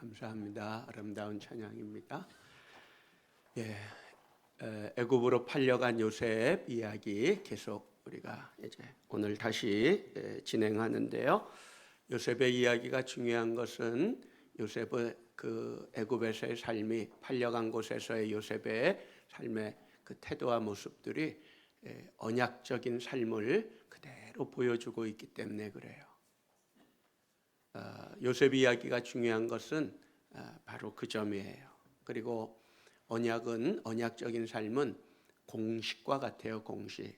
감사합니다. 아름다운 찬양입니다. 애굽으로 팔려간 요셉 이야기 계속 우리가 이제 오늘 다시 진행하는데요. 요셉의 이야기가 중요한 것은 요셉의 그 애굽에서의 삶이, 팔려간 곳에서의 요셉의 삶의 그 태도와 모습들이 언약적인 삶을 그대로 보여주고 있기 때문에 그래요. 요셉 이야기가 중요한 것은 바로 그 점이에요. 그리고 언약적인 삶은 공식과 같아요. 공식.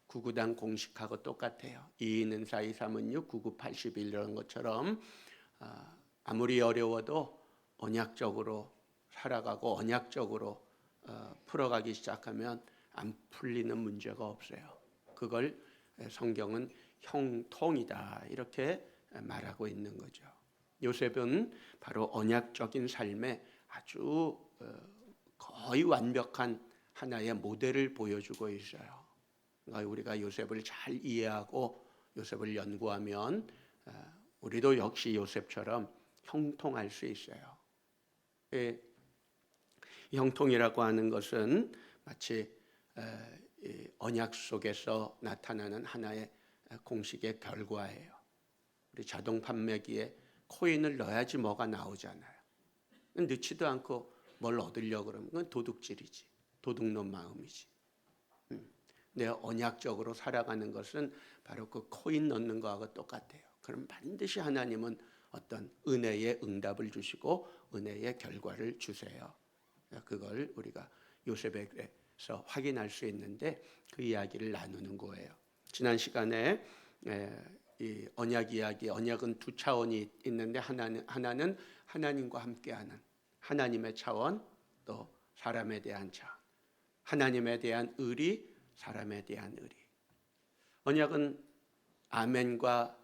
구구단 공식하고 똑같아요. 2 있는 4, 2, 3은 6, 9, 9, 81 이런 것처럼 아무리 어려워도 언약적으로 살아가고 언약적으로 풀어가기 시작하면 안 풀리는 문제가 없어요. 그걸 성경은 형통이다 이렇게 말하고 있는 거죠. 요셉은 바로 언약적인 삶에 아주 거의 완벽한 하나의 모델을 보여주고 있어요. 그러니까 우리가 요셉을 잘 이해하고 요셉을 연구하면 우리도 역시 요셉처럼 형통할 수 있어요. 형통이라고 하는 것은 마치 언약 속에서 나타나는 하나의 공식의 결과예요. 우리 자동 판매기에 코인을 넣어야지 뭐가 나오잖아요. 넣지도 않고 뭘 얻으려고 그러면 그건 도둑질이지. 도둑놈 마음이지. 내 언약적으로 살아가는 것은 바로 그 코인 넣는 거하고 똑같아요. 그럼 반드시 하나님은 어떤 은혜의 응답을 주시고 은혜의 결과를 주세요. 그걸 우리가 요셉에게서 확인할 수 있는데 그 이야기를 나누는 거예요. 지난 시간에 이 언약 이야기, 언약은 두 차원이 있는데 하나는 하나님과 함께하는 하나님의 차원, 또 사람에 대한 차원. 하나님에 대한 의리, 사람에 대한 의리. 언약은 아멘과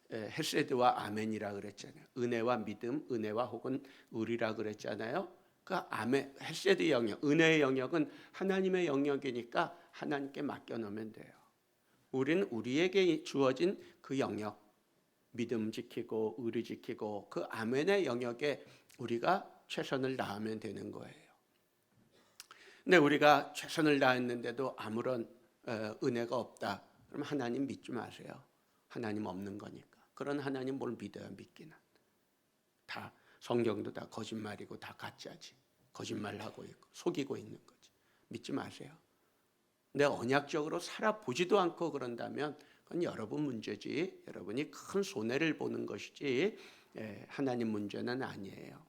헤세드와 아멘이라 그랬잖아요. 은혜와 믿음, 은혜와 혹은 의리라 그랬잖아요. 그 아멘, 헤세드 영역, 은혜의 영역은 하나님의 영역이니까 하나님께 맡겨놓으면 돼요. 우리는 우리에게 주어진 그 영역, 믿음 지키고 의리 지키고 그 아멘의 영역에 우리가 최선을 다하면 되는 거예요. 근데 우리가 최선을 다했는데도 아무런 은혜가 없다. 그럼 하나님 믿지 마세요. 하나님 없는 거니까. 그런 하나님 뭘 믿어요, 믿기는. 다 성경도 다 거짓말이고 다 가짜지. 거짓말하고 있고 속이고 있는 거지. 믿지 마세요. 내 언약적으로 살아보지도 않고 그런다면 그건 여러분 문제지. 여러분이 큰 손해를 보는 것이지 하나님 문제는 아니에요.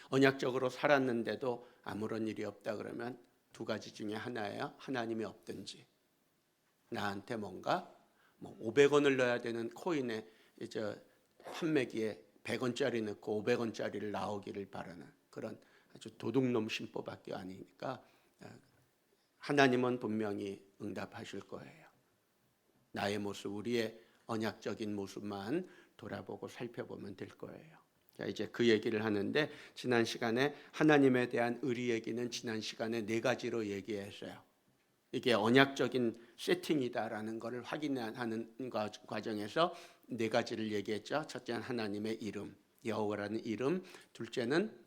언약적으로 살았는데도 아무런 일이 없다 그러면 두 가지 중에 하나예요. 하나님이 없든지 나한테 뭔가 500원을 넣어야 되는 코인에 이제 판매기에 100원짜리 넣고 500원짜리를 나오기를 바라는 그런 아주 도둑놈 심보밖에 아니니까 하나님은 분명히 응답하실 거예요. 나의 모습, 우리의 언약적인 모습만 돌아보고 살펴보면 될 거예요. 자, 이제 그 얘기를 하는데 지난 시간에 하나님에 대한 의리 얘기는 지난 시간에 4가지로 얘기했어요. 이게 언약적인 세팅이다라는 것을 확인하는 과정에서 4가지를 얘기했죠. 첫째는 하나님의 이름, 여호와라는 이름. 둘째는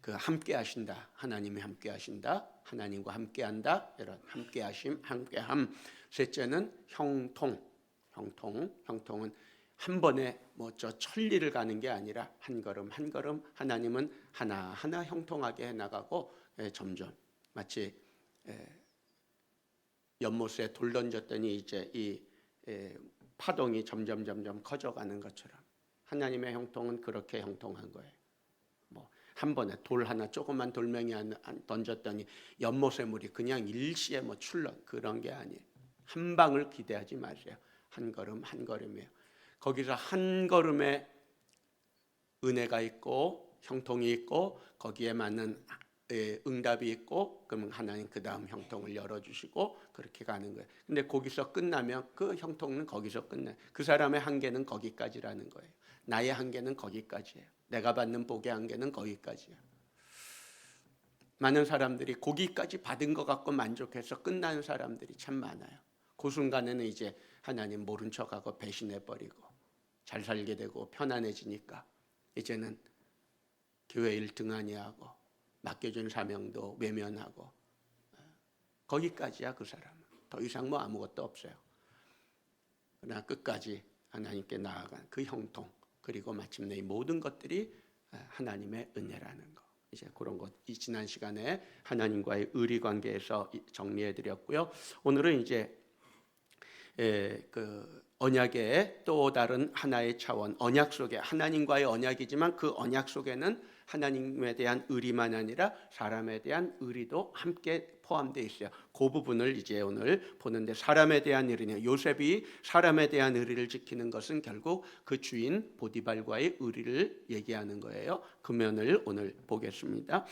그 함께 하신다. 하나님이 함께 하신다. 하나님과 함께 한다. 이런 함께 하심, 함께함. 셋째는 형통은 한 번에 저 천리를 가는 게 아니라 한 걸음 한 걸음 하나님은 하나하나 형통하게 해 나가고 점점 마치 연못에 돌 던졌더니 이제 이 파동이 점점 커져가는 것처럼 하나님의 형통은 그렇게 형통한 거예요. 한 번에 돌 하나 조그만 돌멩이 던졌더니 연못의 물이 그냥 일시에 출렁 그런 게 아니에요. 한 방을 기대하지 마세요. 한 걸음 한 걸음이에요. 거기서 한 걸음에 은혜가 있고 형통이 있고 거기에 맞는 응답이 있고 그러면 하나님 그 다음 형통을 열어주시고 그렇게 가는 거예요. 근데 거기서 끝나면 그 형통은 거기서 끝나요. 그 사람의 한계는 거기까지라는 거예요. 나의 한계는 거기까지예요. 내가 받는 복의 한계는 거기까지예요. 많은 사람들이 거기까지 받은 것 갖고 만족해서 끝나는 사람들이 참 많아요. 그 순간에는 이제 하나님 모른 척하고 배신해버리고 잘 살게 되고 편안해지니까 이제는 교회 일 등한히하고 맡겨준 사명도 외면하고 거기까지야. 그 사람은 더 이상 뭐 아무것도 없어요. 그러나 끝까지 하나님께 나아간 그 형통, 그리고 마침내 이 모든 것들이 하나님의 은혜라는 거. 이제 그런 것 이 지난 시간에 하나님과의 의리 관계에서 정리해 드렸고요. 오늘은 이제 그 언약의 또 다른 하나의 차원, 언약 속에 하나님과의 언약이지만 그 언약 속에는 하나님에 대한 의리만 아니라 사람에 대한 의리도 함께 포함되어 있어요. 그 부분을 이제 오늘 보는데, 사람에 대한 의리는, 요셉이 사람에 대한 의리를 지키는 것은 결국 그 주인 보디발과의 의리를 얘기하는 거예요. 그 면을 오늘 보겠습니다.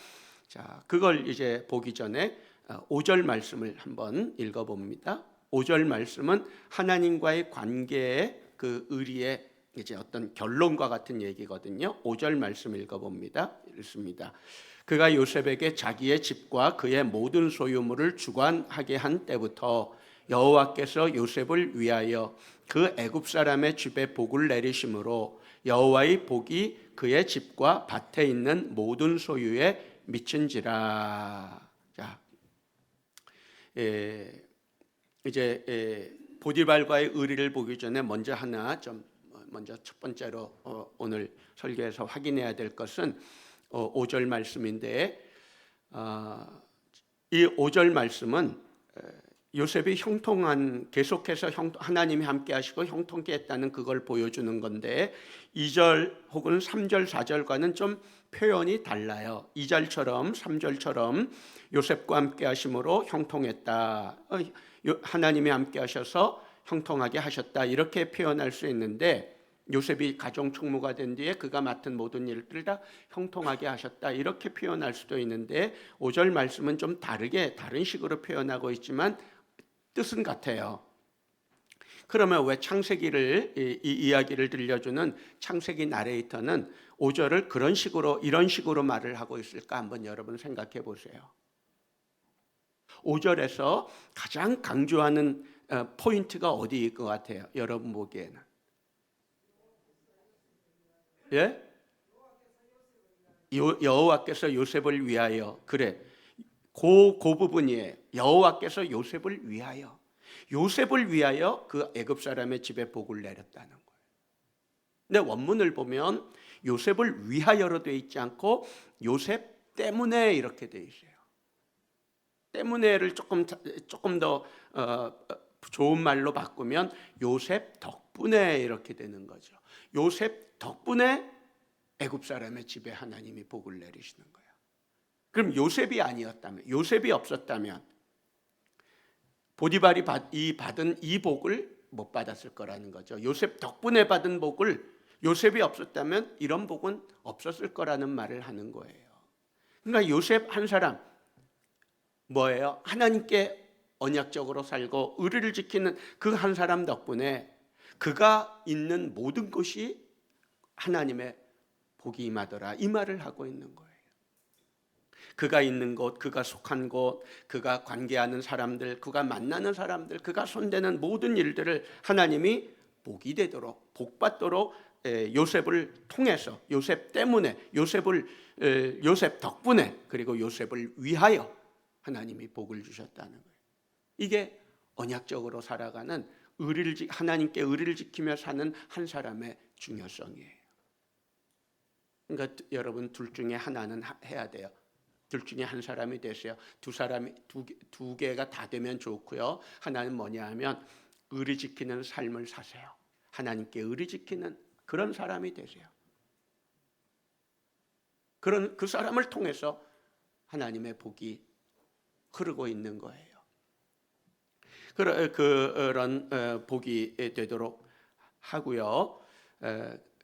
자, 그걸 이제 보기 전에 5절 말씀을 한번 읽어봅니다. 5절 말씀은 하나님과의 관계의 그 의리의 이제 어떤 결론과 같은 얘기거든요. 5절 말씀 읽어봅니다. 읽습니다. 그가 요셉에게 자기의 집과 그의 모든 소유물을 주관하게 한 때부터 여호와께서 요셉을 위하여 그 애굽 사람의 집에 복을 내리심으로 여호와의 복이 그의 집과 밭에 있는 모든 소유에 미친지라. 자, 이제 보디발과의 의리를 보기 전에 먼저 첫 번째로 오늘 설교에서 확인해야 될 것은 5절 말씀인데, 이 5절 말씀은 요셉이 계속해서 하나님이 함께 하시고 형통케 했다는 그걸 보여주는 건데, 2절 혹은 3절 4절과는 좀 표현이 달라요. 2절처럼 3절처럼 요셉과 함께 하심으로 형통했다, 하나님이 함께 하셔서 형통하게 하셨다, 이렇게 표현할 수 있는데, 요셉이 가정 총무가 된 뒤에 그가 맡은 모든 일들을 다 형통하게 하셨다, 이렇게 표현할 수도 있는데, 5절 말씀은 좀 다른 식으로 표현하고 있지만 뜻은 같아요. 그러면 왜 창세기를 이 이야기를 들려주는 창세기 나레이터는 5절을 이런 식으로 말을 하고 있을까? 한번 여러분 생각해 보세요. 5절에서 가장 강조하는 포인트가 어디일 것 같아요? 여러분 보기에는. 예? 여호와께서 요셉을 위하여. 그래, 그 부분이에요. 여호와께서 요셉을 위하여, 요셉을 위하여 그 애굽 사람의 집에 복을 내렸다는 거예요. 근데 원문을 보면 요셉을 위하여로 되어 있지 않고 요셉 때문에 이렇게 되어 있어요. 때문에를 조금 더 좋은 말로 바꾸면 요셉 덕분에 이렇게 되는 거죠. 요셉 덕분에 애굽 사람의 집에 하나님이 복을 내리시는 거예요. 그럼 요셉이 아니었다면, 요셉이 없었다면 보디발이 받은 이 복을 못 받았을 거라는 거죠. 요셉 덕분에 받은 복을 요셉이 없었다면 이런 복은 없었을 거라는 말을 하는 거예요. 그러니까 요셉 한 사람 뭐예요? 하나님께 언약적으로 살고 의리를 지키는 그 한 사람 덕분에 그가 있는 모든 곳이 하나님의 복이 임하더라, 이 말을 하고 있는 거예요. 그가 있는 곳, 그가 속한 곳, 그가 관계하는 사람들, 그가 만나는 사람들, 그가 손대는 모든 일들을 하나님이 복이 되도록, 복받도록 요셉을 통해서, 요셉 때문에, 요셉 덕분에, 그리고 요셉을 위하여 하나님이 복을 주셨다는 거예요. 이게 언약적으로 살아가는 하나님께 의리를 지키며 사는 한 사람의 중요성이에요. 그러니까 여러분, 둘 중에 하나는 해야 돼요. 둘 중에 한 사람이 되세요. 두 개가 다 되면 좋고요. 하나는 뭐냐 하면 의리 지키는 삶을 사세요. 하나님께 의리 지키는 그런 사람이 되세요. 그 사람을 통해서 하나님의 복이 흐르고 있는 거예요. 그런 복이 되도록 하고요.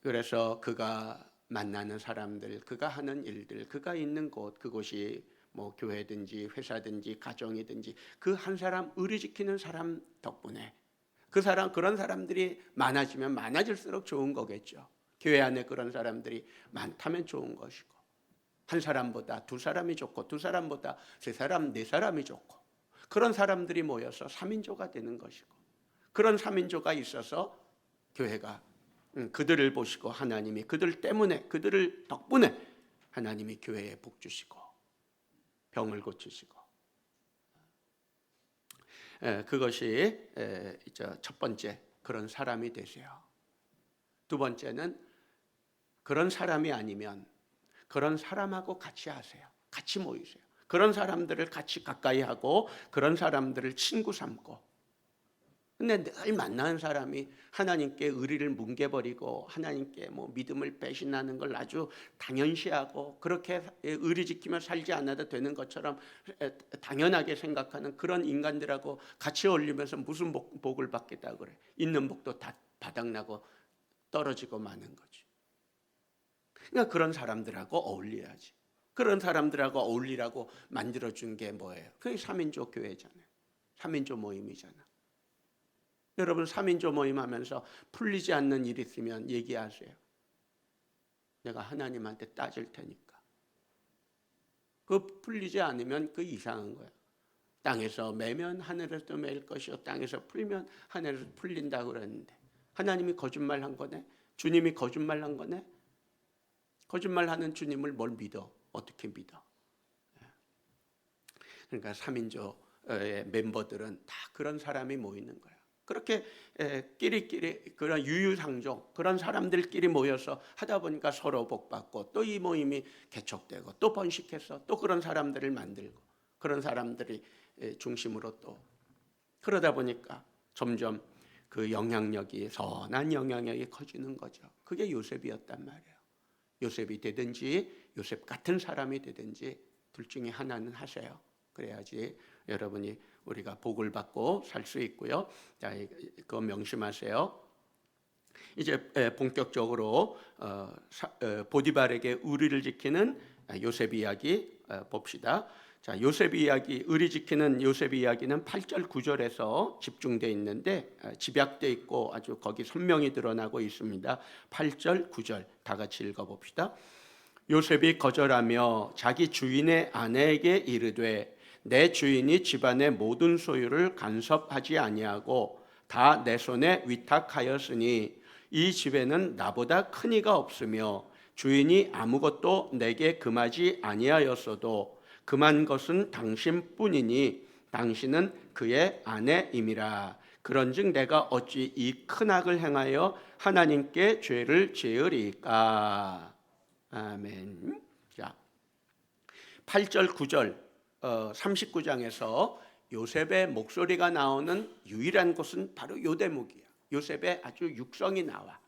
그래서 그가 만나는 사람들, 그가 하는 일들, 그가 있는 곳, 그곳이 뭐 교회든지 회사든지 가정이든지 그 한 사람, 의리 지키는 사람 덕분에 그런 사람들이 많아지면 많아질수록 좋은 거겠죠. 교회 안에 그런 사람들이 많다면 좋은 것이고, 한 사람보다 두 사람이 좋고, 두 사람보다 세 사람, 네 사람이 좋고, 그런 사람들이 모여서 3인조가 되는 것이고, 그런 3인조가 있어서 교회가 그들을 보시고 하나님이 그들 때문에, 그들을 덕분에 하나님이 교회에 복 주시고 병을 고치시고, 그것이 첫 번째, 그런 사람이 되세요. 두 번째는 그런 사람이 아니면 그런 사람하고 같이 하세요. 같이 모이세요. 그런 사람들을 같이 가까이 하고 그런 사람들을 친구 삼고. 근데 늘 만나는 사람이 하나님께 의리를 뭉개버리고 하나님께 믿음을 배신하는 걸 아주 당연시하고 그렇게 의리 지키며 살지 않아도 되는 것처럼 당연하게 생각하는 그런 인간들하고 같이 어울리면서 무슨 복을 받겠다 그래. 있는 복도 다 바닥나고 떨어지고 마는 거지. 그러니까 그런 사람들하고 어울려야지. 그런 사람들하고 어울리라고 만들어준 게 뭐예요? 그게 3인조 교회잖아요. 3인조 모임이잖아. 여러분 3인조 모임하면서 풀리지 않는 일이 있으면 얘기하세요. 내가 하나님한테 따질 테니까. 그 풀리지 않으면 그 이상한 거야. 땅에서 매면 하늘에서 매일 것이요 땅에서 풀면 하늘에서 풀린다고 그랬는데 하나님이 거짓말한 거네? 주님이 거짓말한 거네? 거짓말하는 주님을 뭘 믿어? 어떻게 믿어? 그러니까 3인조의 멤버들은 다 그런 사람이 모이는 거야. 그렇게 끼리끼리 그런 유유상종 그런 사람들끼리 모여서 하다 보니까 서로 복받고 또 이 모임이 개척되고 또 번식해서 또 그런 사람들을 만들고 그런 사람들이 중심으로 또 그러다 보니까 점점 그 영향력이 선한 영향력이 커지는 거죠. 그게 요셉이었단 말이에요. 요셉이 되든지 요셉 같은 사람이 되든지 둘 중에 하나는 하세요. 그래야지 여러분이 우리가 복을 받고 살 수 있고요. 자, 그거 명심하세요. 이제 본격적으로 보디발에게 의리를 지키는 요셉 이야기 봅시다. 자, 요셉 이야기, 의리 지키는 요셉 이야기는 8절 9절에서 집중되어 있는데 집약되어 있고 아주 거기 선명히 드러나고 있습니다. 8절 9절 다 같이 읽어봅시다. 요셉이 거절하며 자기 주인의 아내에게 이르되 내 주인이 집안의 모든 소유를 간섭하지 아니하고 다 내 손에 위탁하였으니 이 집에는 나보다 큰 이가 없으며 주인이 아무것도 내게 금하지 아니하였어도 금한 것은 당신뿐이니 당신은 그의 아내임이라. 그런즉 내가 어찌 이 큰 악을 행하여 하나님께 죄를 지으리까. 아멘. 자, 8절 9절 39장에서 요셉의 목소리가 나오는 유일한 곳은 바로 요 대목이야. 요셉의 아주 육성이 나와.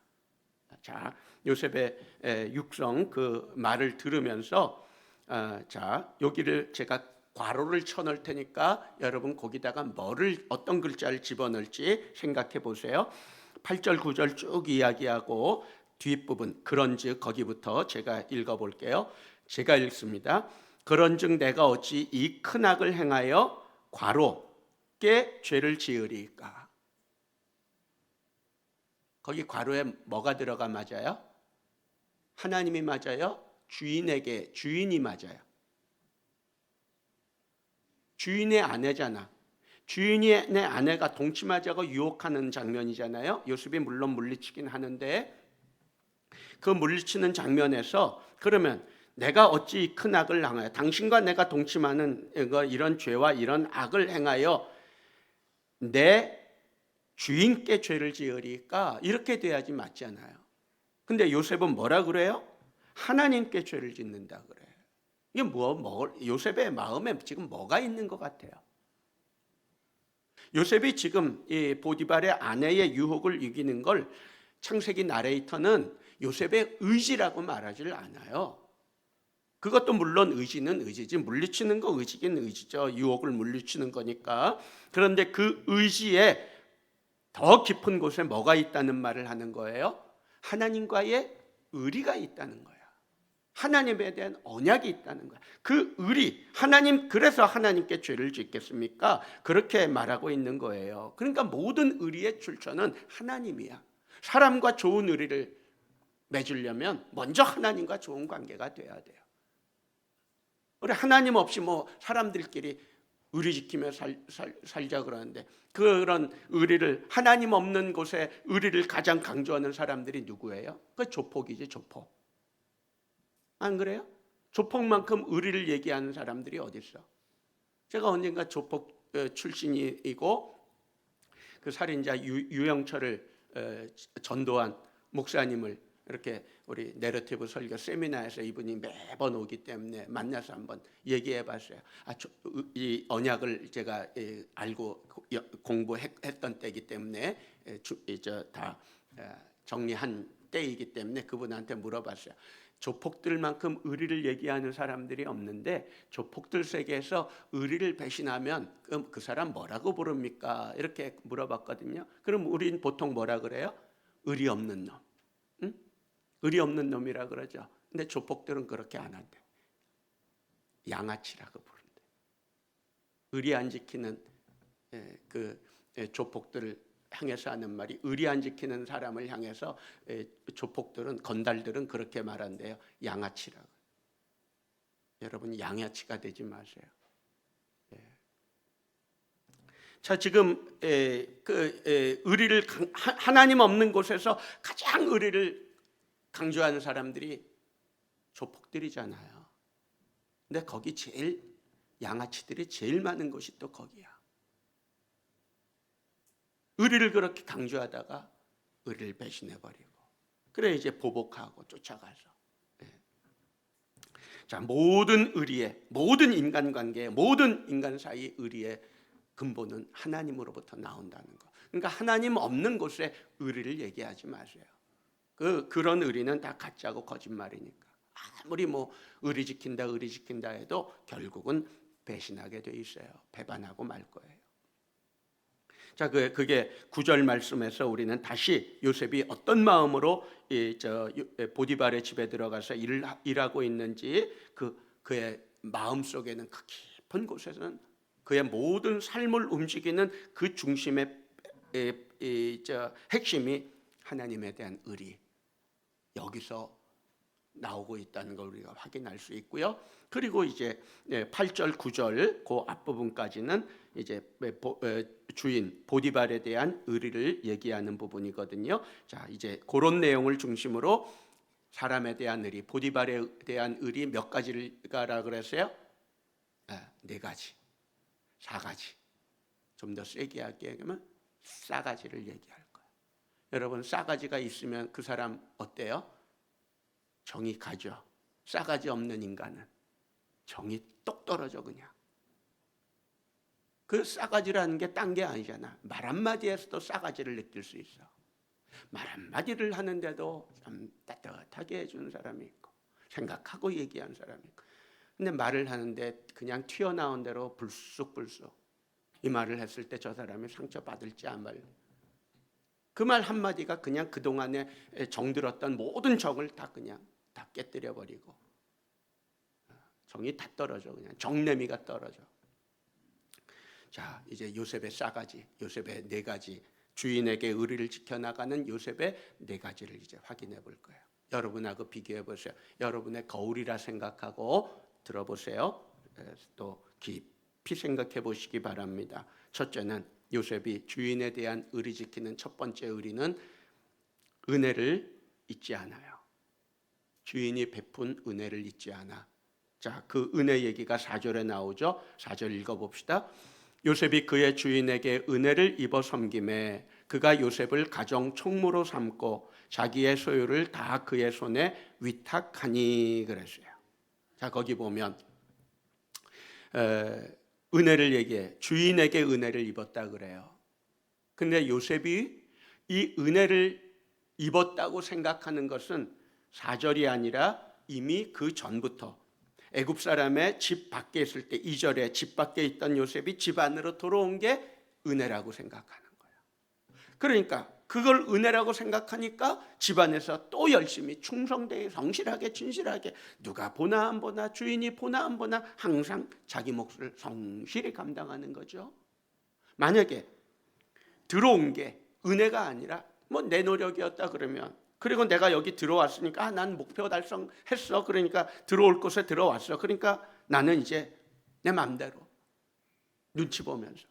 자, 요셉의 육성 그 말을 들으면서 자, 여기를 제가 괄호를 쳐놓을 테니까 여러분 거기다가 어떤 글자를 집어넣을지 생각해 보세요. 8절 9절 쭉 이야기하고 뒷부분 그런즉 거기부터 제가 읽어볼게요. 제가 읽습니다. 그런즉 내가 어찌 이 큰 악을 행하여 괄호께 죄를 지으리까. 거기 괄호에 뭐가 들어가 맞아요? 하나님이 맞아요? 주인에게 주인이 맞아요. 주인의 아내잖아. 주인의 아내가 동침하자고 유혹하는 장면이잖아요. 요셉이 물론 물리치긴 하는데 그 물리치는 장면에서 그러면 내가 어찌 큰 악을 행하여 당신과 내가 동침하는 이런 죄와 이런 악을 행하여 내 주인께 죄를 지으리까 이렇게 돼야지 맞잖아요. 근데 요셉은 뭐라 그래요? 하나님께 죄를 짓는다 그래요. 이게 요셉의 마음에 지금 뭐가 있는 것 같아요? 요셉이 지금 이 보디발의 아내의 유혹을 이기는 걸 창세기 나레이터는 요셉의 의지라고 말하지를 않아요. 그것도 물론 의지는 의지지, 물리치는 거 의지긴 의지죠. 유혹을 물리치는 거니까. 그런데 그 의지에 더 깊은 곳에 뭐가 있다는 말을 하는 거예요? 하나님과의 의리가 있다는 거야. 하나님에 대한 언약이 있다는 거야. 그 의리, 하나님, 그래서 하나님께 죄를 짓겠습니까? 그렇게 말하고 있는 거예요. 그러니까 모든 의리의 출처는 하나님이야. 사람과 좋은 의리를 맺으려면 먼저 하나님과 좋은 관계가 돼야 돼요. 우리 하나님 없이 사람들끼리 의리 지키며 살자 그러는데, 그런 의리를, 하나님 없는 곳에 의리를 가장 강조하는 사람들이 누구예요? 그 조폭이지, 조폭. 안 그래요? 조폭만큼 의리를 얘기하는 사람들이 어디 있어? 제가 언젠가 조폭 출신이고 그 살인자 유영철을 전도한 목사님을 이렇게 우리 내러티브 설교 세미나에서 이분이 매번 오기 때문에 만나서 한번 얘기해 봤어요. 이 언약을 제가 알고 공부했던 때이기 때문에 다 정리한 때이기 때문에 그분한테 물어봤어요. 조폭들만큼 의리를 얘기하는 사람들이 없는데 조폭들 세계에서 의리를 배신하면 그 사람 뭐라고 부릅니까? 이렇게 물어봤거든요. 그럼 우린 보통 뭐라 그래요? 의리 없는 놈. 응? 의리 없는 놈이라 그러죠. 근데 조폭들은 그렇게 안 한대. 양아치라고 부른대. 의리 안 지키는 그 조폭들을 향해서 하는 말이, 의리 안 지키는 사람을 향해서 조폭들은, 건달들은 그렇게 말한대요. 양아치라고. 여러분, 양아치가 되지 마세요. 자, 지금 의리를, 하나님 없는 곳에서 가장 의리를 강조하는 사람들이 조폭들이잖아요. 근데 거기 제일 양아치들이 제일 많은 곳이 또 거기야. 의리를 그렇게 강조하다가 의리를 배신해버리고, 그래 이제 보복하고 쫓아가서. 자, 모든 의리의, 모든 인간관계의, 모든 인간 사이 의리의 근본은 하나님으로부터 나온다는 거. 그러니까 하나님 없는 곳에 의리를 얘기하지 마세요. 그런 의리는 다 가짜고 거짓말이니까. 아무리 뭐 의리 지킨다 해도 결국은 배신하게 돼 있어요. 배반하고 말 거예요. 자, 그게 9절 말씀에서 우리는 다시 요셉이 어떤 마음으로 보디발의 집에 들어가서 일하고 있는지, 그의 마음 속에는 그 깊은 곳에서는 그의 모든 삶을 움직이는 그 중심의 핵심이 하나님에 대한 의리, 여기서 나오고 있다는 걸 우리가 확인할 수 있고요. 그리고 이제 8절, 9절 그 앞부분까지는 이제 주인 보디발에 대한 의리를 얘기하는 부분이거든요. 자, 이제 그런 내용을 중심으로 사람에 대한 의리, 보디발에 대한 의리 몇 가지가 그랬어요? 4가지, 4가지. 좀 더 세게 할게요. 그러면 싸가지를 얘기할 거예요. 여러분, 싸가지가 있으면 그 사람 어때요? 정이 가죠. 싸가지 없는 인간은 정이 똑 떨어져. 그냥 그 싸가지라는 게 딴 게 아니잖아. 말 한마디에서도 싸가지를 느낄 수 있어. 말 한마디를 하는데도 좀 따뜻하게 해주는 사람이 있고, 생각하고 얘기하는 사람이 있고. 근데 말을 하는데 그냥 튀어나온 대로 불쑥불쑥 이 말을 했을 때 저 사람이 상처받을지 안 받을지, 그 말 한마디가 그냥 그동안에 정들었던 모든 정을 다 그냥 다 깨뜨려 버리고, 정이 다 떨어져. 그냥 정내미가 떨어져. 자, 이제 요셉의 싸가지, 요셉의 4가지, 주인에게 의리를 지켜나가는 요셉의 4가지를 이제 확인해 볼 거예요. 여러분하고 비교해 보세요. 여러분의 거울이라 생각하고 들어보세요. 또 깊이 생각해 보시기 바랍니다. 첫째는 요셉이 주인에 대한 의리 지키는 첫 번째 의리는 은혜를 잊지 않아요. 주인이 베푼 은혜를 잊지 않아. 자, 그 은혜 얘기가 4절에 나오죠. 4절 읽어봅시다. 요셉이 그의 주인에게 은혜를 입어 섬김에 그가 요셉을 가정 총무로 삼고 자기의 소유를 다 그의 손에 위탁하니 그랬어요. 자, 거기 보면 은혜를 얘기해. 주인에게 은혜를 입었다 그래요. 근데 요셉이 이 은혜를 입었다고 생각하는 것은 4절이 아니라 이미 그 전부터 애굽 사람의 집 밖에 있을 때 2절에 집 밖에 있던 요셉이 집 안으로 들어온 게 은혜라고 생각하는 거예요. 그러니까 그걸 은혜라고 생각하니까 집안에서 또 열심히 충성되게 성실하게 진실하게, 누가 보나 안 보나, 주인이 보나 안 보나 항상 자기 몫을 성실히 감당하는 거죠. 만약에 들어온 게 은혜가 아니라 뭐 내 노력이었다 그러면, 그리고 내가 여기 들어왔으니까 난 목표 달성했어. 그러니까 들어올 곳에 들어왔어. 그러니까 나는 이제 내 마음대로 눈치 보면서.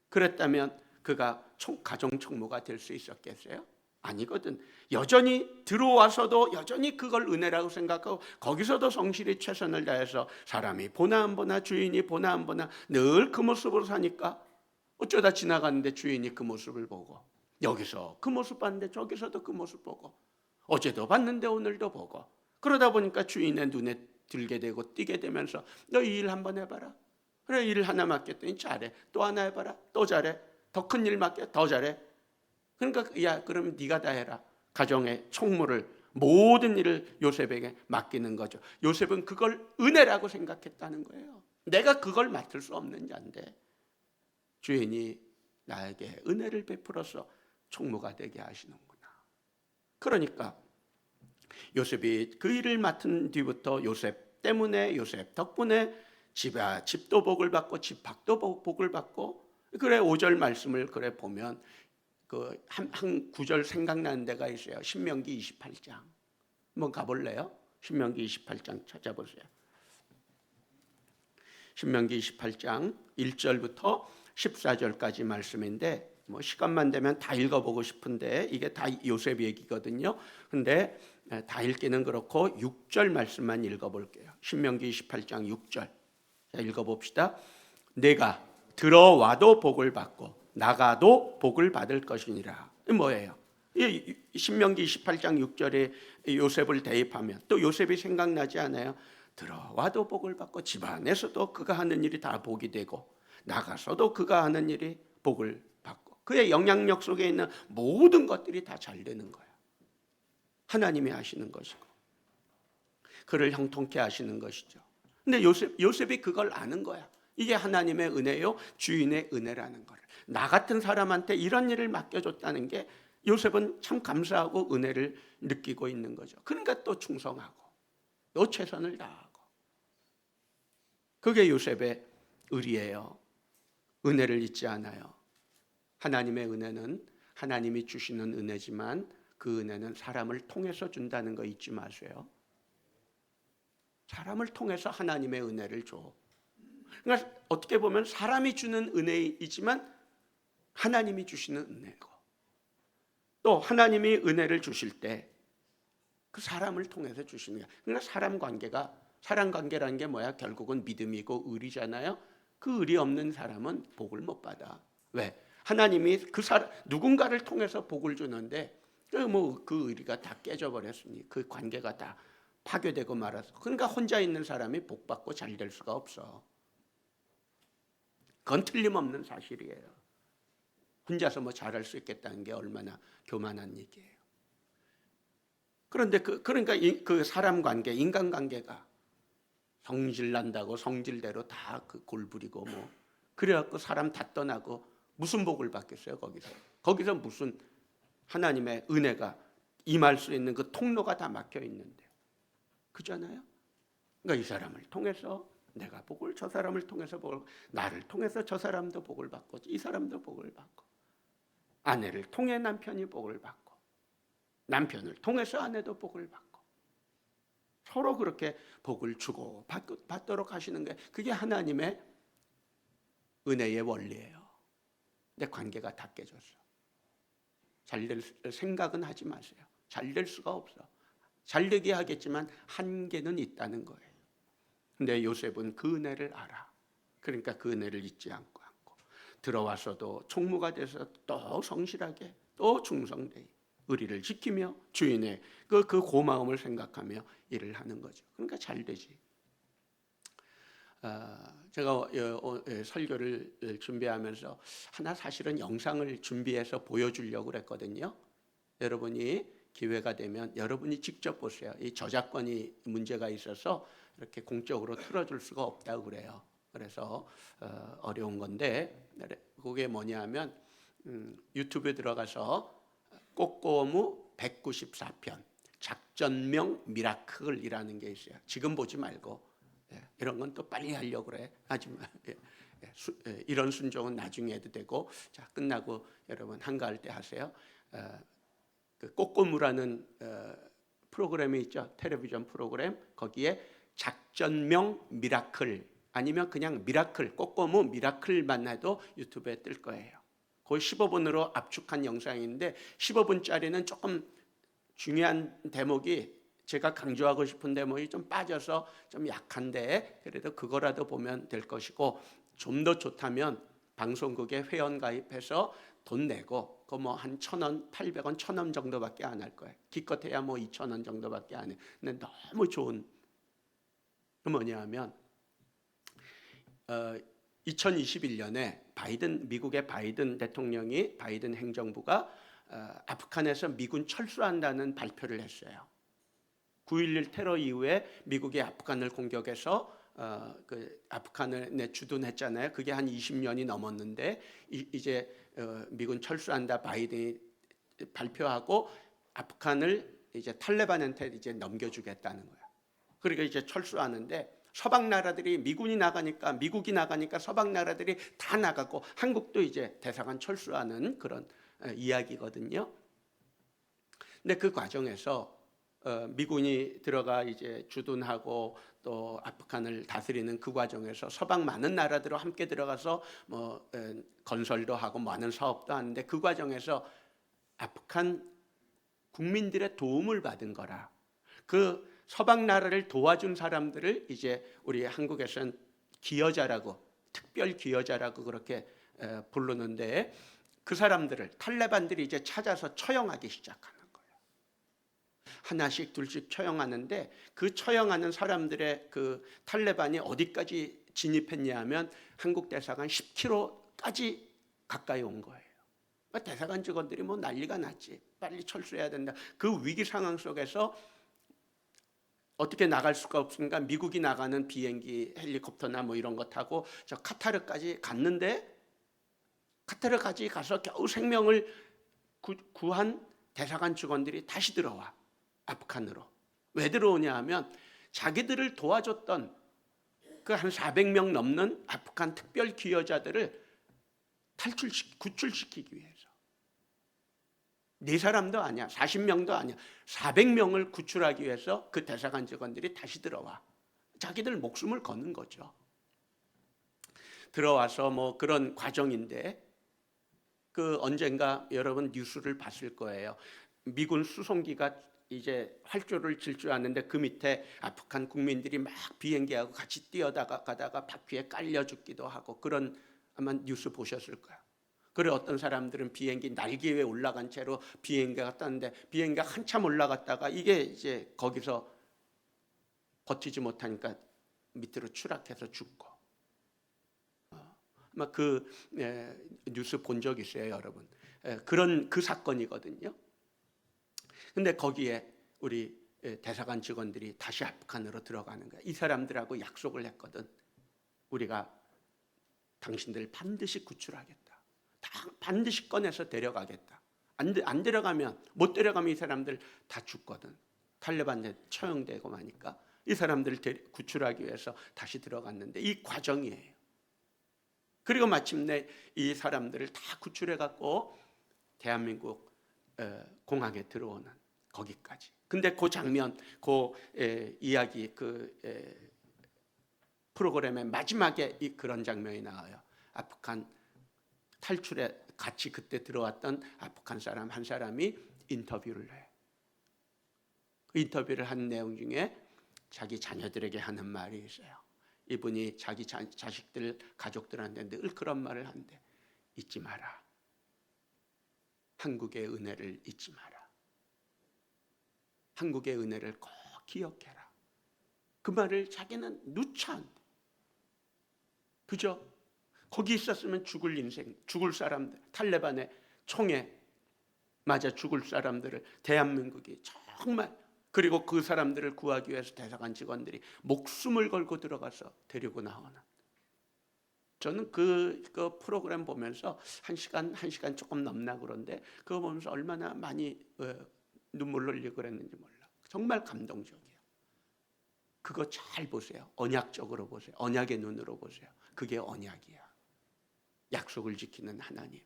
그랬다면 그가 가정 총무가 될 수 있었겠어요? 아니거든. 여전히 들어와서도 여전히 그걸 은혜라고 생각하고 거기서도 성실히 최선을 다해서 사람이 보나 안 보나 주인이 보나 안 보나 늘 그 모습으로 사니까 어쩌다 지나갔는데 주인이 그 모습을 보고 여기서 그 모습 봤는데 저기서도 그 모습 보고 어제도 봤는데 오늘도 보고 그러다 보니까 주인의 눈에 들게 되고 띄게 되면서 너 이 일 한번 해봐라. 그래 일 하나 맡겼더니 잘해. 또 하나 해봐라. 또 잘해. 더 큰 일 맡겨 더 잘해. 그러니까 야 그럼 네가 다 해라. 가정의 총무를 모든 일을 요셉에게 맡기는 거죠. 요셉은 그걸 은혜라고 생각했다는 거예요. 내가 그걸 맡을 수 없는 자인데 주인이 나에게 은혜를 베풀어서 총무가 되게 하시는구나. 그러니까 요셉이 그 일을 맡은 뒤부터 요셉 때문에 요셉 덕분에 집도 복을 받고 집 밖도 복을 받고 그래 5절 말씀을 그래 보면 그 한 구절 생각나는 데가 있어요. 신명기 28장 한번 가볼래요? 신명기 28장 찾아보세요. 신명기 28장 1절부터 14절까지 말씀인데 뭐 시간만 되면 다 읽어보고 싶은데 이게 다 요셉 얘기거든요. 근데 다 읽기는 그렇고 6절 말씀만 읽어볼게요. 신명기 28장 6절 자, 읽어봅시다. 내가 들어와도 복을 받고 나가도 복을 받을 것이니라. 이 뭐예요? 이 신명기 28장 6절에 요셉을 대입하면 또 요셉이 생각나지 않아요? 들어와도 복을 받고 집안에서도 그가 하는 일이 다 복이 되고 나가서도 그가 하는 일이 복을 받고 그의 영향력 속에 있는 모든 것들이 다 잘 되는 거예요. 하나님이 하시는 것이고 그를 형통케 하시는 것이죠. 근데 요셉이 그걸 아는 거야. 이게 하나님의 은혜요 주인의 은혜라는 거를. 나 같은 사람한테 이런 일을 맡겨줬다는 게 요셉은 참 감사하고 은혜를 느끼고 있는 거죠. 그러니까 또 충성하고 또 최선을 다하고 그게 요셉의 의리예요. 은혜를 잊지 않아요. 하나님의 은혜는 하나님이 주시는 은혜지만 그 은혜는 사람을 통해서 준다는 거 잊지 마세요. 사람을 통해서 하나님의 은혜를 줘. 그러니까 어떻게 보면 사람이 주는 은혜이지만 하나님이 주시는 은혜고 또 하나님이 은혜를 주실 때 그 사람을 통해서 주시는 거예요. 그러니까 사람 관계라는 게 뭐야? 결국은 믿음이고 의리잖아요. 그 의리 없는 사람은 복을 못 받아. 왜? 하나님이 누군가를 통해서 복을 주는데 그 의리가 다 깨져버렸으니 그 관계가 다 파괴되고 말아서 그러니까 혼자 있는 사람이 복 받고 잘 될 수가 없어. 그건 틀림없는 사실이에요. 혼자서 뭐 잘할 수 있겠다는 게 얼마나 교만한 얘기예요. 그런데 그러니까 그 사람 관계, 인간 관계가 성질 난다고 성질대로 다 그 골부리고 뭐 그래갖고 사람 다 떠나고 무슨 복을 받겠어요 거기서 무슨 하나님의 은혜가 임할 수 있는 그 통로가 다 막혀 있는데 그잖아요. 그러니까 이 사람을 통해서 내가 복을 저 사람을 통해서 복을 나를 통해서 저 사람도 복을 받고 이 사람도 복을 받고 아내를 통해 남편이 복을 받고 남편을 통해서 아내도 복을 받고 서로 그렇게 복을 주고 받도록 하시는 게 그게 하나님의 은혜의 원리예요. 근데 관계가 다 깨졌어. 잘 될 생각은 하지 마세요. 잘 될 수가 없어. 잘 되게 하겠지만 한계는 있다는 거예요. 근데 요셉은 그 은혜를 알아. 그러니까 그 은혜를 잊지 않고 들어와서도 총무가 돼서 또 성실하게 또 충성되게 의리를 지키며 주인의 그 고마움을 생각하며 일을 하는 거죠. 그러니까 잘 되지. 제가 설교를 준비하면서 하나 사실은 영상을 준비해서 보여주려고 그랬거든요. 여러분이 기회가 되면 여러분이 직접 보세요. 이 저작권이 문제가 있어서 이렇게 공적으로 틀어줄 수가 없다고 그래요. 그래서 어려운 건데 그게 뭐냐면 유튜브에 들어가서 꼬꼬무 194편 작전명 미라클이라는 게 있어요. 지금 보지 말고 이런 건 또 빨리 하려고 그래. 하지만 이런 순종은 나중에 해도 되고 자 끝나고 여러분 한가할 때 하세요. 그 꼬꼬무라는 프로그램이 있죠. 텔레비전 프로그램 거기에 작전명 미라클 아니면 그냥 미라클, 꼬꼬무 미라클만 해도 유튜브에 뜰 거예요. 거의 15분으로 압축한 영상인데 15분짜리는 조금 중요한 대목이, 제가 강조하고 싶은 대목이 좀 빠져서 좀 약한데 그래도 그거라도 보면 될 것이고, 좀 더 좋다면 방송국에 회원 가입해서 돈 내고 그 뭐 한 1,000원, 800원, 1,000원 정도밖에 안 할 거예요. 기껏해야 뭐 2,000원 정도밖에 안 해. 근데 너무 좋은 그 뭐냐면 2021년에 미국의 바이든 대통령이, 바이든 행정부가 아프간에서 미군 철수한다는 발표를 했어요. 9.11 테러 이후에 미국이 아프간을 공격해서 그 아프간을 주둔했잖아요. 그게 한 20년이 넘었는데 이제 미군 철수한다 바이든이 발표하고 아프간을 이제 탈레반한테 이제 넘겨주겠다는 거야. 그러니까 이제 철수하는데 서방 나라들이, 미군이 나가니까, 미국이 나가니까 서방 나라들이 다 나가고 한국도 이제 대사관 철수하는 그런 이야기거든요. 근데 그 과정에서 미군이 들어가 이제 주둔하고 또 아프간을 다스리는 그 과정에서 서방 많은 나라들과 함께 들어가서 뭐 건설도 하고 많은 사업도 하는데, 그 과정에서 아프간 국민들의 도움을 받은 거라. 그 서방 나라를 도와준 사람들을 이제 우리 한국에서는 기여자라고, 특별 기여자라고 그렇게 부르는데, 그 사람들을 탈레반들이 이제 찾아서 처형하기 시작하는 거예요. 하나씩 둘씩 처형하는데, 그 처형하는 사람들의 그 탈레반이 어디까지 진입했냐 하면 한국 대사관 10km까지 가까이 온 거예요. 대사관 직원들이 뭐 난리가 났지. 빨리 철수해야 된다. 그 위기 상황 속에서 어떻게 나갈 수가 없으니까 미국이 나가는 비행기, 헬리콥터나 뭐 이런 거 타고 저 카타르까지 갔는데, 카타르까지 가서 겨우 생명을 구한 대사관 직원들이 다시 들어와, 아프간으로. 왜 들어오냐 하면 자기들을 도와줬던 그 한 400명 넘는 아프간 특별 기여자들을 구출시키기 위해서. 네 사람도 아니야, 40명도 아니야, 400명을 구출하기 위해서 그 대사관 직원들이 다시 들어와. 자기들 목숨을 거는 거죠. 들어와서 뭐 그런 과정인데, 그 언젠가 여러분 뉴스를 봤을 거예요. 미군 수송기가 이제 활주로를 질주하는데 그 밑에 아프간 국민들이 막 비행기하고 같이 뛰어가다가 바퀴에 깔려 죽기도 하고, 그런 아마 뉴스 보셨을 거예요. 그래 어떤 사람들은 비행기 날개 위에 올라간 채로 비행기가 떴는데, 비행기가 한참 올라갔다가 이게 이제 거기서 버티지 못하니까 밑으로 추락해서 죽고. 아마 그 뉴스 본 적 있어요, 여러분. 그런 그 사건이거든요. 근데 거기에 우리 대사관 직원들이 다시 아프간으로 들어가는 거야. 이 사람들하고 약속을 했거든. 우리가 당신들 반드시 구출하겠다. 반드시 꺼내서 데려가겠다. 안 데려가면, 못 데려가면 이 사람들 다 죽거든. 탈레반에 처형되고 마니까 이 사람들을 구출하기 위해서 다시 들어갔는데, 이 과정이에요. 그리고 마침내 이 사람들을 다 구출해 갖고 대한민국 공항에 들어오는 거기까지. 근데 그 장면, 그 이야기, 그 프로그램의 마지막에 그런 장면이 나와요. 아프간 탈출에 같이 그때 들어왔던 아프간 사람 한 사람이 인터뷰를 해. 그 인터뷰를 한 내용 중에 자기 자녀들에게 하는 말이 있어요. 이분이 자기 자식들, 가족들한테 늘 그런 말을 한대. 잊지 마라. 한국의 은혜를 잊지 마라. 한국의 은혜를 꼭 기억해라. 그 말을 자기는 누차한대. 그죠? 거기 있었으면 죽을 인생, 죽을 사람들, 탈레반의 총에 맞아 죽을 사람들을 대한민국이 정말, 그리고 그 사람들을 구하기 위해서 대사관 직원들이 목숨을 걸고 들어가서 데리고 나오는. 저는 그 프로그램 보면서 한 시간 조금 넘나 그런데 그거 보면서 얼마나 많이 눈물 흘리고 그랬는지 몰라. 정말 감동적이에요. 그거 잘 보세요. 언약적으로 보세요. 언약의 눈으로 보세요. 그게 언약이야. 약속을 지키는 하나님.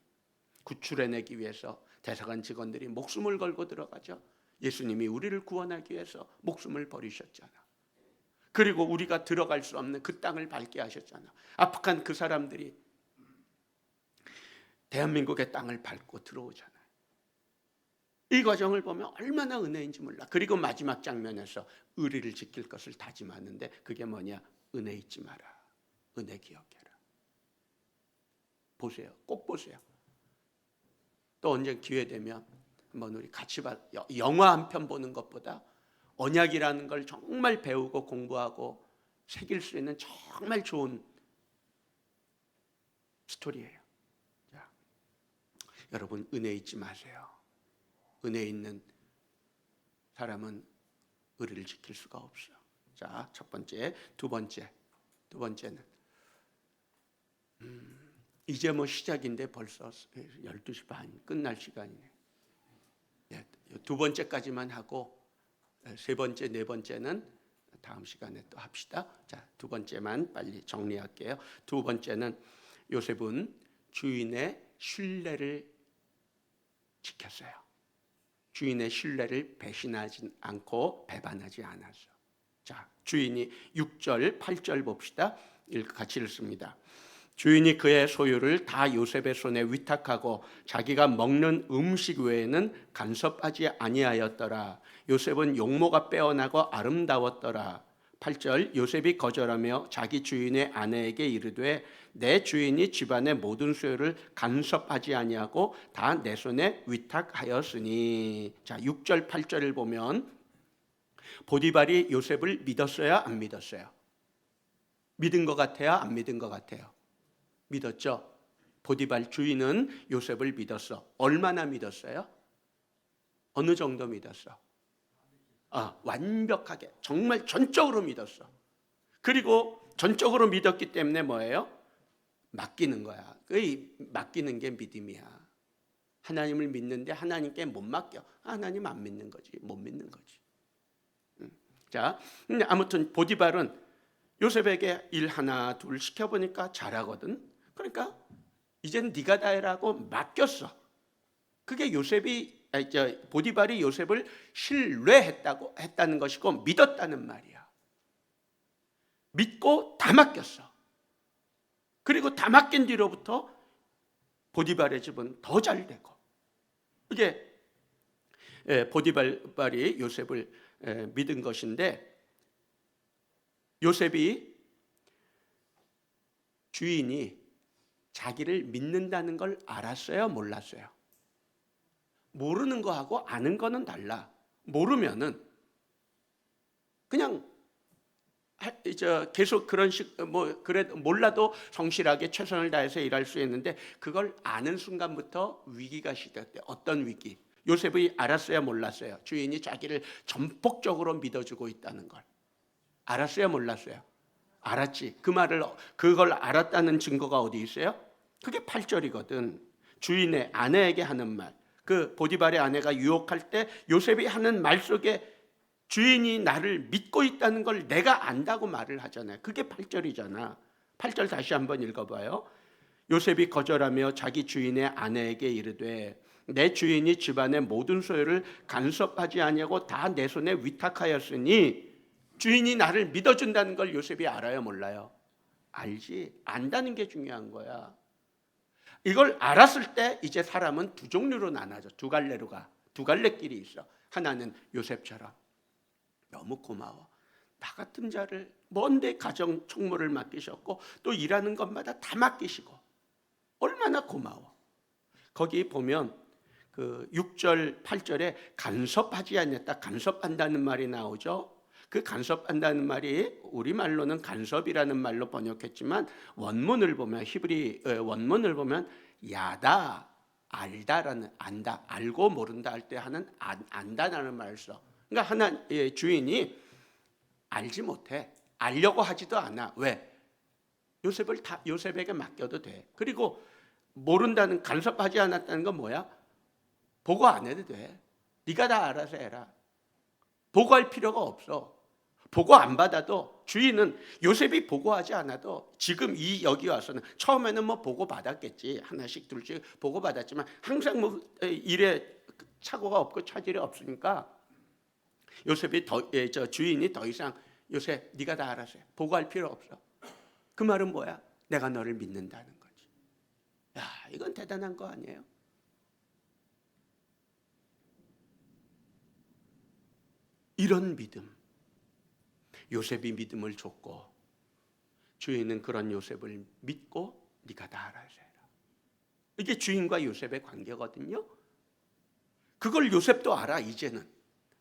구출해내기 위해서 대사관 직원들이 목숨을 걸고 들어가죠. 예수님이 우리를 구원하기 위해서 목숨을 버리셨잖아. 그리고 우리가 들어갈 수 없는 그 땅을 밟게 하셨잖아. 아프간 그 사람들이 대한민국의 땅을 밟고 들어오잖아요. 이 과정을 보면 얼마나 은혜인지 몰라. 그리고 마지막 장면에서 의리를 지킬 것을 다짐하는데 그게 뭐냐? 은혜 잊지 마라. 은혜 기억해라. 보세요. 꼭 보세요. 또 언제 기회 되면 한번 우리 같이 영화 한 편 보는 것보다 언약이라는 걸 정말 배우고 공부하고 새길 수 있는 정말 좋은 스토리예요. 자, 여러분 은혜 잊지 마세요. 은혜 있는 사람은 의리를 지킬 수가 없어요. 자, 첫 번째, 두 번째는 이제 뭐 시작인데 벌써 12시 반 끝날 시간이네. 두 번째까지만 하고 세 번째, 네 번째는 다음 시간에 또 합시다. 자, 두 번째만 빨리 정리할게요. 두 번째는 요셉은 주인의 신뢰를 지켰어요. 주인의 신뢰를 배신하지 않고 배반하지 않았어. 자, 주인이 6절, 8절 봅시다. 같이 읽습니다. 주인이 그의 소유를 다 요셉의 손에 위탁하고 자기가 먹는 음식 외에는 간섭하지 아니하였더라. 요셉은 용모가 빼어나고 아름다웠더라. 8절 요셉이 거절하며 자기 주인의 아내에게 이르되 내 주인이 집안의 모든 소유를 간섭하지 아니하고 다 내 손에 위탁하였으니. 자, 6절 8절을 보면 보디발이 요셉을 믿었어요? 안 믿었어요? 믿은 것 같아요? 안 믿은 것 같아요? 믿었죠? 보디발 주인은 요셉을 믿었어. 얼마나 믿었어요? 어느 정도 믿었어? 완벽하게 정말 전적으로 믿었어. 그리고 전적으로 믿었기 때문에 뭐예요? 맡기는 거야. 맡기는 게 믿음이야. 하나님을 믿는데 하나님께 못 맡겨. 하나님 안 믿는 거지. 못 믿는 거지. 자, 근데 아무튼 보디발은 요셉에게 일 하나 둘 시켜보니까 잘하거든. 그러니까 이제는 네가 다 해라고 맡겼어. 그게 보디발이 요셉을 신뢰했다는 것이고 믿었다는 말이야. 믿고 다 맡겼어. 그리고 다 맡긴 뒤로부터 보디발의 집은 더 잘 되고. 이게 보디발이 요셉을 믿은 것인데, 요셉이 주인이 자기를 믿는다는 걸 알았어요? 몰랐어요? 모르는 거하고 아는 거는 달라. 모르면은 그냥 계속 그런 그래 몰라도 성실하게 최선을 다해서 일할 수 있는데, 그걸 아는 순간부터 위기가 시작돼. 어떤 위기? 요셉이 알았어요? 몰랐어요? 주인이 자기를 전폭적으로 믿어주고 있다는 걸 알았어요? 몰랐어요? 알았지. 그걸 알았다는 증거가 어디 있어요? 그게 8절이거든. 주인의 아내에게 하는 말. 그 보디발의 아내가 유혹할 때 요셉이 하는 말 속에 주인이 나를 믿고 있다는 걸 내가 안다고 말을 하잖아요. 그게 8절이잖아. 8절 다시 한번 읽어봐요. 요셉이 거절하며 자기 주인의 아내에게 이르되 내 주인이 집안의 모든 소유를 간섭하지 아니하고 다 내 손에 위탁하였으니. 주인이 나를 믿어준다는 걸 요셉이 알아요? 몰라요? 알지. 안다는 게 중요한 거야. 이걸 알았을 때 이제 사람은 두 종류로 나눠져. 두 갈래로 가. 두 갈래 길이 있어. 하나는 요셉처럼 너무 고마워. 나 같은 자를 먼데 가정 총무를 맡기셨고 또 일하는 것마다 다 맡기시고 얼마나 고마워. 거기 보면 그 6절 8절에 간섭하지 않았다. 간섭한다는 말이 나오죠. 그 간섭한다는 말이 우리말로는 간섭이라는 말로 번역했지만 원문을 보면 히브리 원문을 보면 야다, 알다라는 안다, 알고 모른다 할 때 하는 안다라는 말을 써. 그러니까 주인이 알지 못해. 알려고 하지도 않아. 왜? 요셉에게 맡겨도 돼. 그리고 모른다는, 간섭하지 않았다는 건 뭐야? 보고 안 해도 돼. 네가 다 알아서 해라. 보고할 필요가 없어. 보고 안 받아도 주인은 요셉이 보고하지 않아도 지금 여기 와서는 처음에는 뭐 보고 받았겠지. 하나씩 둘씩 보고 받았지만 항상 뭐 일에 착오가 없고 차질이 없으니까 요셉이 주인이 더 이상 요셉 네가 다 알아서 해. 보고할 필요 없어. 그 말은 뭐야? 내가 너를 믿는다는 거지. 야, 이건 대단한 거 아니에요? 이런 믿음, 요셉이 믿음을 줬고 주인은 그런 요셉을 믿고 네가 다 알아서 해라. 이게 주인과 요셉의 관계거든요. 그걸 요셉도 알아. 이제는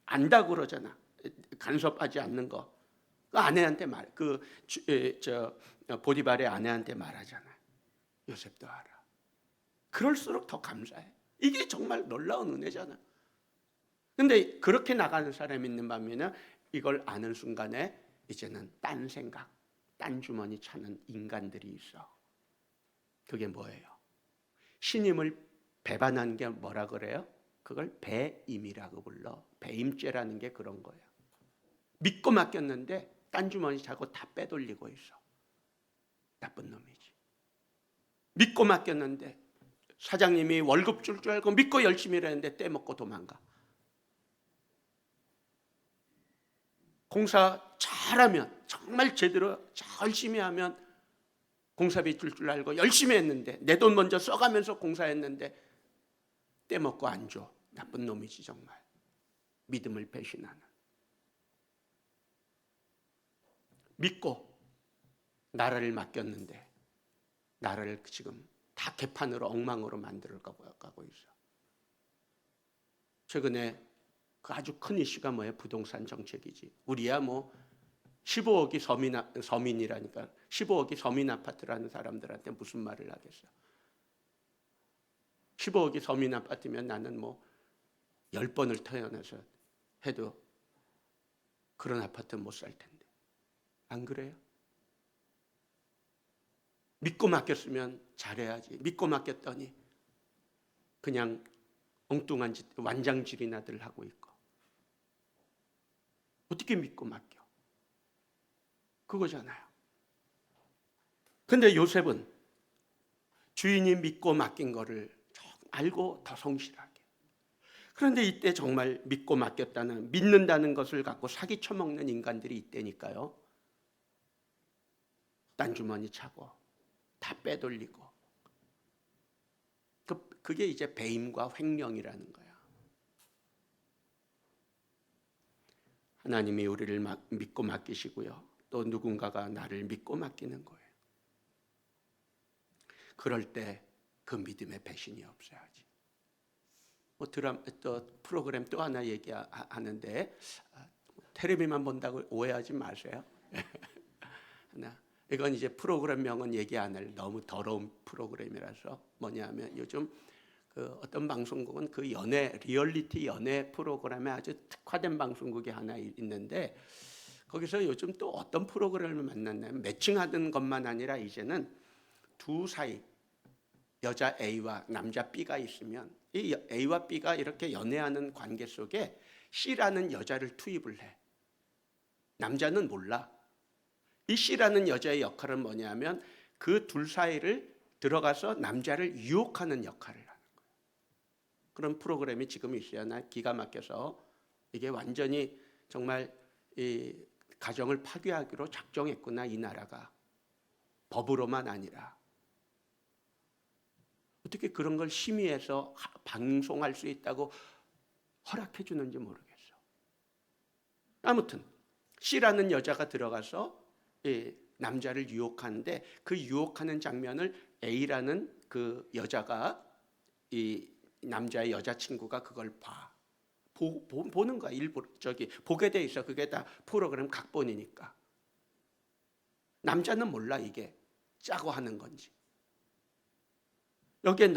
안다고 그러잖아. 간섭하지 않는 거. 그 아내한테 말, 보디발의 아내한테 말하잖아. 요셉도 알아. 그럴수록 더 감사해. 이게 정말 놀라운 은혜잖아. 근데 그렇게 나가는 사람이 있는 반면에 이걸 아는 순간에 이제는 딴 생각, 딴 주머니 차는 인간들이 있어. 그게 뭐예요? 신임을 배반한 게 뭐라 그래요? 그걸 배임이라고 불러. 배임죄라는 게 그런 거예요. 믿고 맡겼는데 딴 주머니 차고 다 빼돌리고 있어. 나쁜 놈이지. 믿고 맡겼는데 사장님이 월급 줄 줄 알고 믿고 열심히 일했는데 떼먹고 도망가. 공사 잘하면, 정말 제대로 열심히 하면 공사비 줄 줄 알고 열심히 했는데 내 돈 먼저 써가면서 공사했는데 떼먹고 안 줘. 나쁜 놈이지 정말. 믿음을 배신하는. 믿고 나라를 맡겼는데 나라를 지금 다 개판으로 엉망으로 만들어 가고 있어. 최근에 그 아주 큰 이슈가 뭐예요? 부동산 정책이지. 우리야 뭐 15억이 서민이라니까 15억이 서민 아파트라는 사람들한테 무슨 말을 하겠어. 15억이 서민 아파트면 나는 뭐 10번을 태어나서 해도 그런 아파트 못 살 텐데. 안 그래요? 믿고 맡겼으면 잘해야지. 믿고 맡겼더니 그냥 엉뚱한 짓, 완장질이나들 하고 있고. 어떻게 믿고 맡겨? 그거잖아요. 근데 요셉은 주인이 믿고 맡긴 거를 알고 더 성실하게. 그런데 이때 정말 믿고 맡겼다는, 믿는다는 것을 갖고 사기 쳐먹는 인간들이 있다니까요. 딴 주머니 차고 다 빼돌리고. 그게 이제 배임과 횡령이라는 거야. 하나님이 우리를 믿고 맡기시고요. 또 누군가가 나를 믿고 맡기는 거예요. 그럴 때 그 믿음의 배신이 없어야지. 또 프로그램 또 하나 얘기하는데 텔레비만 본다고 오해하지 마세요. 이건 이제 프로그램명은 얘기 안 할 너무 더러운 프로그램이라서 뭐냐면 요즘 그 어떤 방송국은 그 리얼리티 연애 프로그램에 아주 특화된 방송국이 하나 있는데 거기서 요즘 또 어떤 프로그램을 만났냐면 매칭하는 것만 아니라 이제는 두 사이 여자 A와 남자 B가 있으면 이 A와 B가 이렇게 연애하는 관계 속에 C라는 여자를 투입을 해. 남자는 몰라. 이 C라는 여자의 역할은 뭐냐면 그 둘 사이를 들어가서 남자를 유혹하는 역할을 하는 거예요. 그런 프로그램이 지금 있어요. 나 기가 막혀서 이게 완전히 정말 이 가정을 파괴하기로 작정했구나, 이 나라가. 법으로만 아니라. 어떻게 그런 걸 심의해서 방송할 수 있다고 허락해 주는지 모르겠어. 아무튼 C라는 여자가 들어가서 남자를 유혹하는데 그 유혹하는 장면을 A라는 그 여자가 이 남자의 여자친구가 그걸 보는 거야. 일부러 보게 돼 있어. 그게 다 프로그램 각본이니까. 남자는 몰라 이게 짜고 하는 건지. 여기에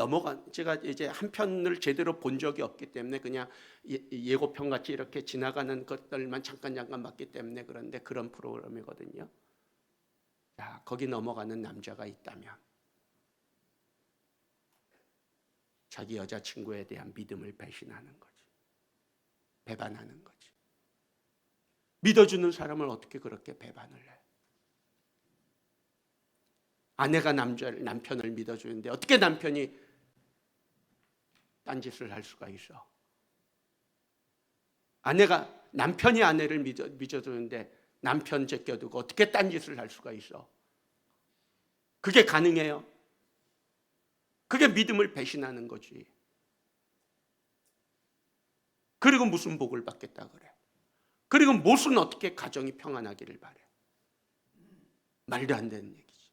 제가 이제 한 편을 제대로 본 적이 없기 때문에 그냥 예고편 같이 이렇게 지나가는 것들만 잠깐 봤기 때문에 그런데 그런 프로그램이거든요. 자, 거기 넘어가는 남자가 있다면 자기 여자친구에 대한 믿음을 배신하는 거지. 배반하는 거지. 믿어주는 사람을 어떻게 그렇게 배반을 해? 아내가 남편을 믿어주는데 어떻게 남편이 딴짓을 할 수가 있어? 남편이 아내를 믿어주는데 남편 제껴두고 어떻게 딴짓을 할 수가 있어? 그게 가능해요? 그게 믿음을 배신하는 거지. 그리고 무슨 복을 받겠다 그래? 그리고 무슨 어떻게 가정이 평안하기를 바래? 말도 안 되는 얘기지.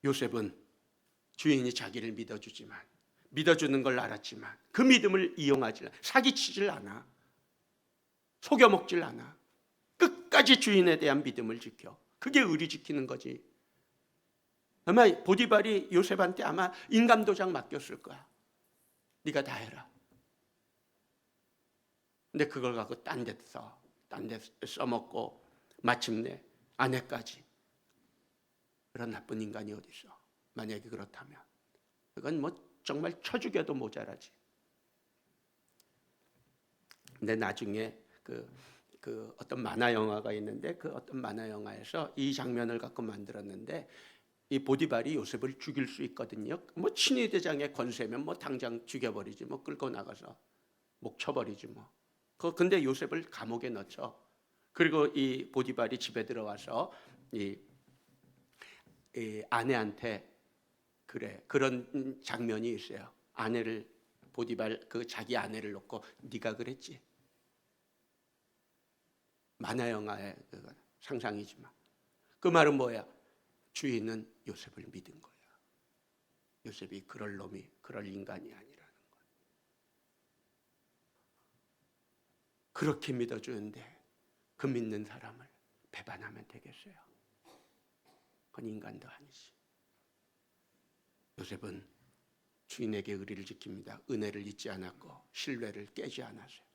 요셉은 주인이 자기를 믿어주지만, 믿어주는 걸 알았지만 그 믿음을 이용하지, 사기치질 않아. 속여먹질 않아. 끝까지 주인에 대한 믿음을 지켜. 그게 의리 지키는 거지. 아마 보디발이 요셉한테 아마 인감도장 맡겼을 거야. 네가 다 해라. 근데 그걸 갖고 딴 데 써먹고 마침내 아내까지. 그런 나쁜 인간이 어디 있어? 만약에 그렇다면 그건 뭐 정말 쳐 죽여도 모자라지. 근데 나중에 그 어떤 만화 영화가 있는데, 그 어떤 만화 영화에서 이 장면을 갖고 만들었는데, 이 보디발이 요셉을 죽일 수 있거든요. 뭐 친위 대장의 권세면 뭐 당장 죽여버리지, 뭐 끌고 나가서 목 쳐버리지 뭐. 근데 요셉을 감옥에 넣죠. 그리고 이 보디발이 집에 들어와서 이 아내한테 그런 장면이 있어요. 아내를, 보디발 그 자기 아내를 놓고 네가 그랬지. 만화 영화의 상상이지만 그 말은 뭐야? 주인은 요셉을 믿은 거야. 요셉이 그럴 놈이, 그럴 인간이 아니라는 거야. 그렇게 믿어주는데 그 믿는 사람을 배반하면 되겠어요? 그건 인간도 아니지. 요셉은 주인에게 의리를 지킵니다. 은혜를 잊지 않았고 신뢰를 깨지 않았어요.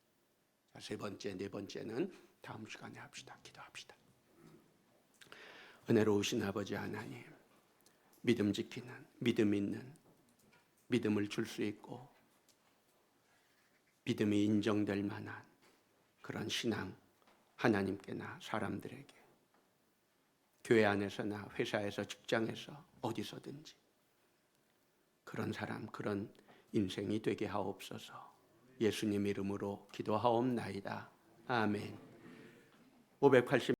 자, 세 번째, 네 번째는 다음 시간에 합시다. 기도합시다. 은혜로우신 아버지 하나님, 믿음 지키는, 믿음 있는, 믿음을 줄 수 있고 믿음이 인정될 만한 그런 신앙, 하나님께나 사람들에게, 교회 안에서나 회사에서, 직장에서, 어디서든지 그런 사람, 그런 인생이 되게 하옵소서. 예수님 이름으로 기도하옵나이다. 아멘. 580